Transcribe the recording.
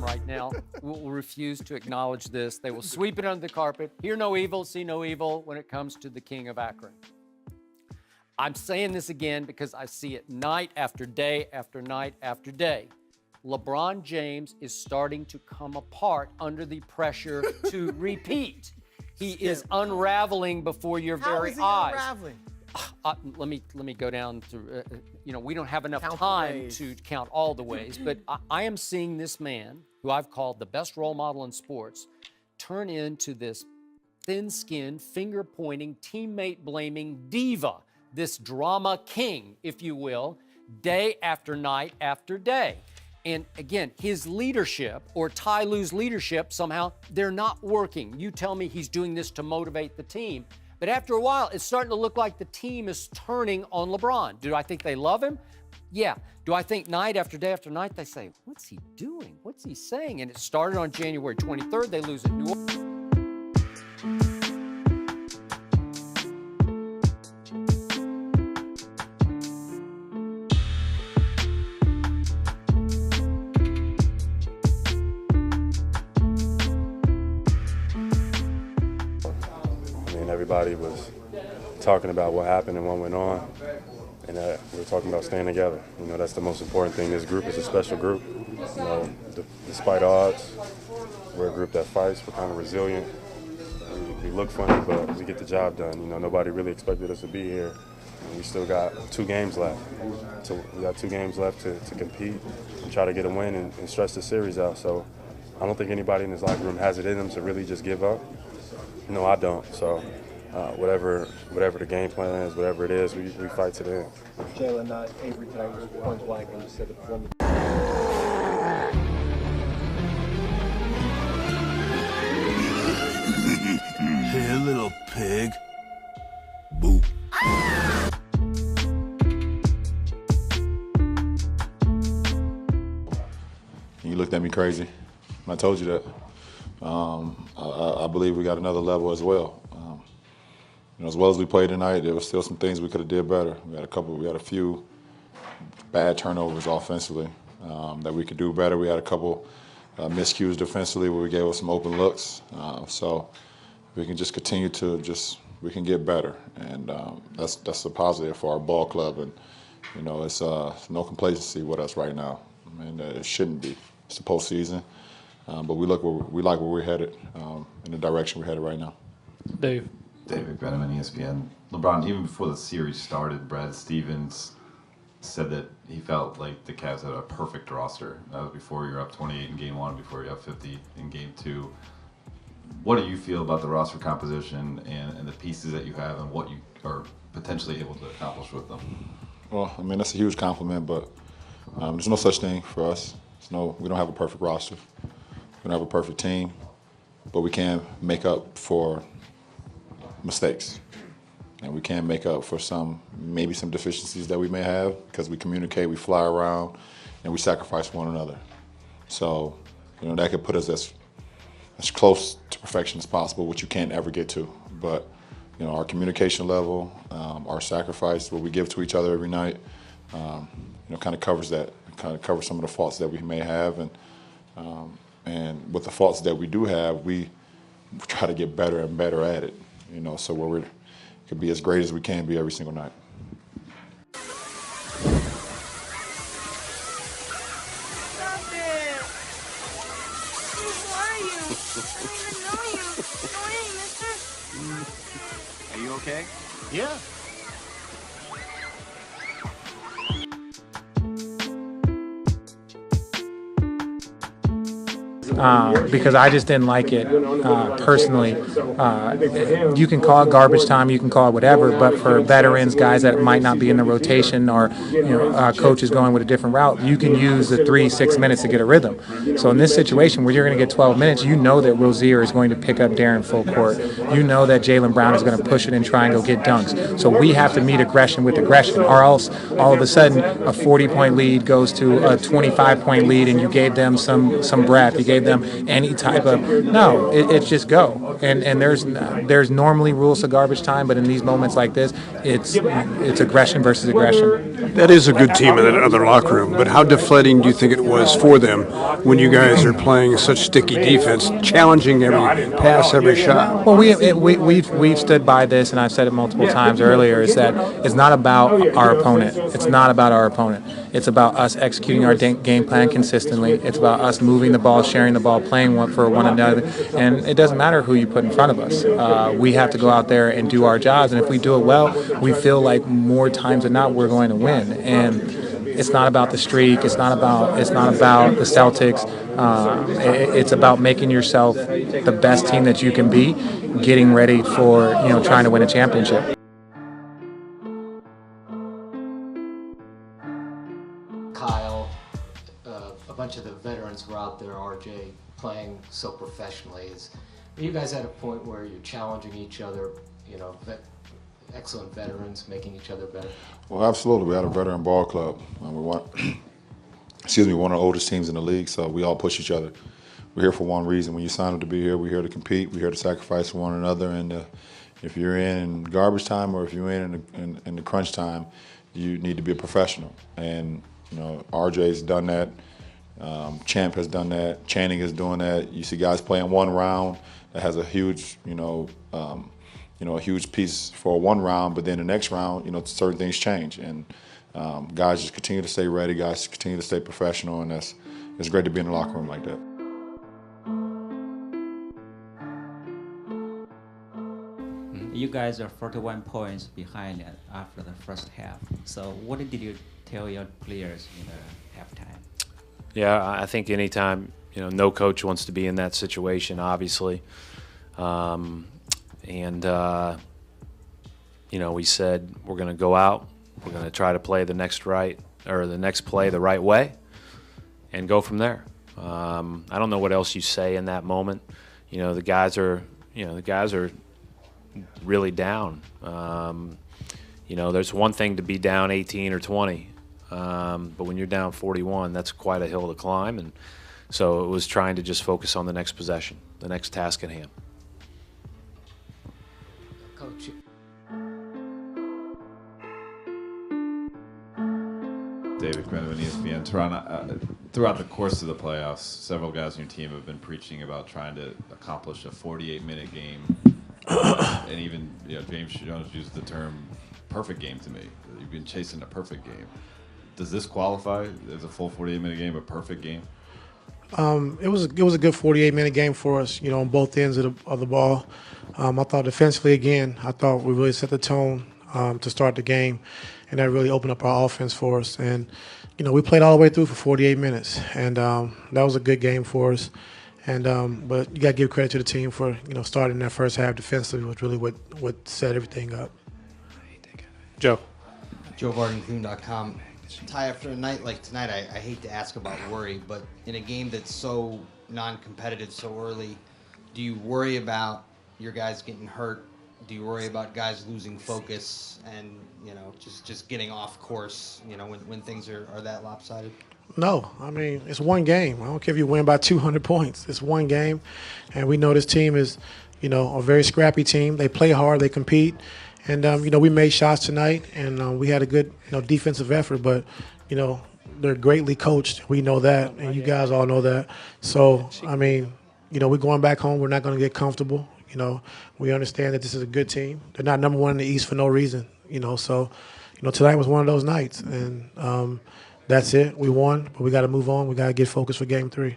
right now will refuse to acknowledge this. They will sweep it under the carpet. Hear no evil, see no evil when it comes to the king of Akron. I'm saying this again because I see it night after day after night after day. LeBron James is starting to come apart under the pressure to repeat. He is unraveling before your very eyes. How is he unraveling? Let me go down to, we don't have enough time to count all the ways, but I am seeing this man, who I've called the best role model in sports, turn into this thin-skinned, finger-pointing, teammate-blaming diva, this drama king, if you will, day after night after day. And again, his leadership, or Ty Lue's leadership, somehow, they're not working. You tell me he's doing this to motivate the team. But after a while, it's starting to look like the team is turning on LeBron. Do I think they love him? Yeah. Do I think night after day after night, they say, what's he doing? What's he saying? And it started on January 23rd. They lose at New Orleans. Everybody was talking about what happened and what went on, and we were talking about staying together. That's the most important thing. This group is a special group. Despite odds, we're a group that fights. We're kind of resilient. We look funny, but we get the job done. Nobody really expected us to be here, and we still got 2 games left. So we got 2 games left to compete and try to get a win and stretch the series out. So I don't think anybody in this locker room has it in them to really just give up. No, I don't. So whatever the game plan is, whatever it is, we fight to the end. Jalen, Avery tonight was point blank when you said the performance. Hey, little pig. Boo. You looked at me crazy. I told you that. I believe we got another level as well. As well as we played tonight, there were still some things we could have did better. We had a few bad turnovers offensively that we could do better. We had a couple miscues defensively where we gave us some open looks. So we can just continue to we can get better, and that's a positive for our ball club. And it's no complacency with us right now. I mean, it shouldn't be. It's the postseason, but we like where we're headed, in the direction we're headed right now. David Brenneman, ESPN. LeBron, even before the series started, Brad Stevens said that he felt like the Cavs had a perfect roster. That was before you were up 28 in Game 1, before you were up 50 in Game 2. What do you feel about the roster composition and the pieces that you have and what you are potentially able to accomplish with them? Well, I mean, that's a huge compliment, but there's no such thing for us. We don't have a perfect roster. We don't have a perfect team, but we can make up for mistakes, and we can make up for maybe some deficiencies that we may have because we communicate, we fly around, and we sacrifice one another. So, that could put us as close to perfection as possible, which you can't ever get to. But, our communication level, our sacrifice, what we give to each other every night, kind of covers that. Kind of covers some of the faults that we may have, and with the faults that we do have, we try to get better and better at it. So we could be as great as we can be every single night. Stop it! Who are you? I don't even know you. Go away, mister. Are you okay? Yeah. Because I just didn't like it personally. You can call it garbage time, you can call it whatever, but for veterans, guys that might not be in the rotation, or coaches going with a different route, you can use the 3-6 minutes to get a rhythm. So in this situation where you're going to get 12 minutes, you know that Rozier is going to pick up Darren full court. You know that Jaylen Brown is going to push it and try and go get dunks. So we have to meet aggression with aggression, or else all of a sudden a 40-point lead goes to a 25-point lead, and you gave them some breath, you gave them them any type of no. It's just go. And there's normally rules to garbage time, but in these moments like this, it's aggression versus aggression. That is a good team in that other locker room, but how deflating do you think it was for them when you guys are playing such sticky defense, challenging every pass, every shot? Well, we've stood by this, and I've said it multiple times earlier, is that it's not about our opponent. It's not about our opponent. It's about us executing our game plan consistently. It's about us moving the ball, sharing the ball, playing for one another, and it doesn't matter who you put in front of us. We have to go out there and do our jobs, and if we do it well, we feel like more times than not we're going to win. And it's not about the streak. It's not about the Celtics. It's about making yourself the best team that you can be, getting ready for trying to win a championship. Kyle, a bunch of the veterans were out there. RJ playing so professionally. Are you guys at a point where you're challenging each other? Excellent veterans making each other better. Well, absolutely. We had a veteran ball club. We want, one of the oldest teams in the league, so we all push each other. We're here for one reason. When you sign up to be here, we're here to compete. We're here to sacrifice for one another. And if you're in garbage time or if you're in the crunch time, you need to be a professional. And RJ's done that. Champ has done that. Channing is doing that. You see guys playing one round that has a huge, a huge piece for one round, but then the next round, certain things change, and guys just continue to stay ready. Guys continue to stay professional, and it's great to be in the locker room like that. You guys are 41 points behind after the first half. So what did you tell your players in the halftime? Yeah, I think anytime, no coach wants to be in that situation, obviously. We said we're going to go out, we're going to try to play the next play the right way, and go from there. I don't know what else you say in that moment. The guys are really down. There's one thing to be down 18 or 20, but when you're down 41, that's quite a hill to climb. And so it was trying to just focus on the next possession, the next task at hand. Coach. David Quinn, ESPN. Toronto, throughout the course of the playoffs, several guys on your team have been preaching about trying to accomplish a 48-minute game. And even James Jones used the term perfect game to me. You've been chasing a perfect game. Does this qualify as a full 48-minute game, a perfect game? It was a good 48-minute game for us, on both ends of the ball. I thought defensively, again, we really set the tone to start the game, and that really opened up our offense for us. And, we played all the way through for 48 minutes, and that was a good game for us. And but you got to give credit to the team for starting that first half defensively was really what set everything up. Joe. JoeVardenCoon.com. Ty, after a night like tonight, I hate to ask about worry, but in a game that's so non-competitive so early, do you worry about your guys getting hurt? Do you worry about guys losing focus and just getting off course? When things are that lopsided. No, it's one game. I don't care if you win by 200 points. It's one game, and we know this team is, a very scrappy team. They play hard, they compete, and we made shots tonight, and we had a good, defensive effort. But, they're greatly coached. We know that, and you guys all know that. So, we're going back home. We're not going to get comfortable. We understand that this is a good team. They're not number one in the East for no reason. So, tonight was one of those nights, and. That's it. We won, but we got to move on. We got to get focused for Game 3.